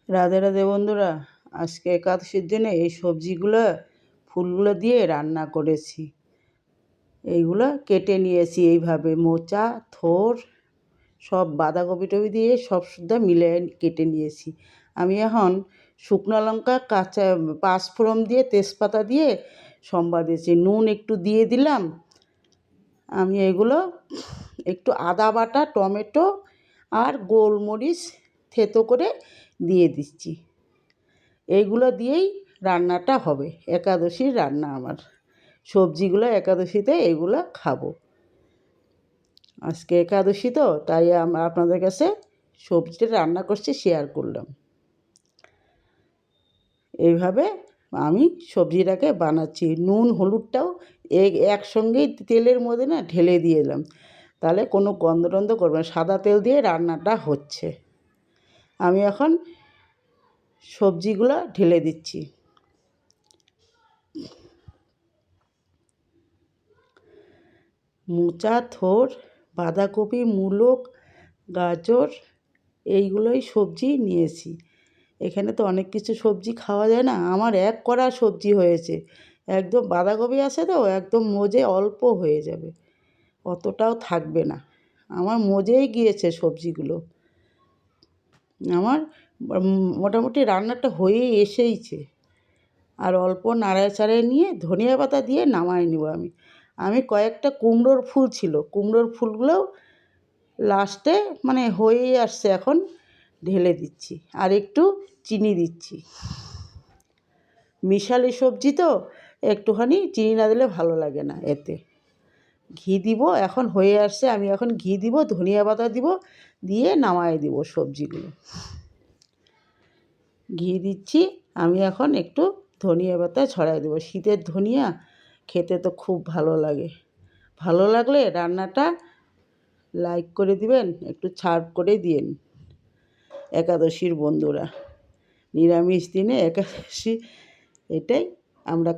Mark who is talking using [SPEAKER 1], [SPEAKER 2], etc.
[SPEAKER 1] রাধে রাধে বন্ধুরা, আজকে একাদশীর দিনে এই সবজিগুলো ফুলগুলো দিয়ে রান্না করেছি। এইগুলো কেটে নিয়েছি এইভাবে, মোচা, থোড়, সব বাঁধাকপি টপি দিয়ে সব সুদ্ধা মিলে কেটে নিয়েছি। আমি এখন শুকনো লঙ্কা, কাঁচা পাঁচফোড়ন দিয়ে তেজপাতা দিয়ে সম্বাদ দিয়েছি, নুন একটু দিয়ে দিলাম। আমি এগুলো একটু আদা বাটা, টমেটো আর গোলমরিচ থেতো করে দিয়ে দিচ্ছি। এইগুলো দিয়েই রান্নাটা হবে, একাদশীর রান্না আমার। সবজিগুলো একাদশীতে এগুলো খাবো। আজকে একাদশী তো, তাই আপনাদের কাছে সবজিটা রান্না করছি, শেয়ার করলাম। এইভাবে আমি সবজিটাকে বানাচ্ছি। নুন হলুদটাও একসঙ্গেই তেলের মধ্যে ঢেলে দিয়ে এলাম, তাহলে কোনো গন্ধ টন্ধ করবে না। সাদা তেল দিয়ে রান্নাটা হচ্ছে। আমি এখন সবজিগুলো ঢেলে দিচ্ছি। মোচা, থোড়, বাঁধাকপি, মূলো, গাজর, এইগুলোই সবজি নিয়েছি। এখানে তো অনেক কিছু সবজি খাওয়া যায় না, আমার এক কড়া সবজি হয়েছে। একদম বাঁধাকপি আছে তো, একদম মজে অল্প হয়ে যাবে, অতটাও থাকবে না। আমার মজেই গিয়েছে সবজিগুলো। আমার মোটামুটি রান্নাটা হয়েই এসেইছে। আর অল্প নাড়াচাড়া নিয়ে ধনিয়া পাতা দিয়ে নামাই নেব। আমি কয়েকটা কুমড়োর ফুল ছিল, কুমড়োর ফুলগুলোও লাস্টে হয়েই আসছে, এখন ঢেলে দিচ্ছি। আর একটু চিনি দিচ্ছি, মিশালি সবজি তো একটুখানি চিনি না দিলে ভালো লাগে না। এতে ঘি দিব, এখন হয়ে আসছে। আমি এখন ঘি দিব, ধনিয়া পাতা দিব, দিয়ে নামাই দিব সবজিগুলো। ঘি দিচ্ছি, আমি এখন একটু ধনিয়া পাতা ছড়াই দেবো। শীতের ধনিয়া খেতে তো খুব ভালো লাগে। ভালো লাগলে রান্নাটা লাইক করে দিবেন, একটু ছাড় করে দিন। একাদশীর বন্ধুরা, নিরামিষ দিনে একাদশী, এটাই আমরা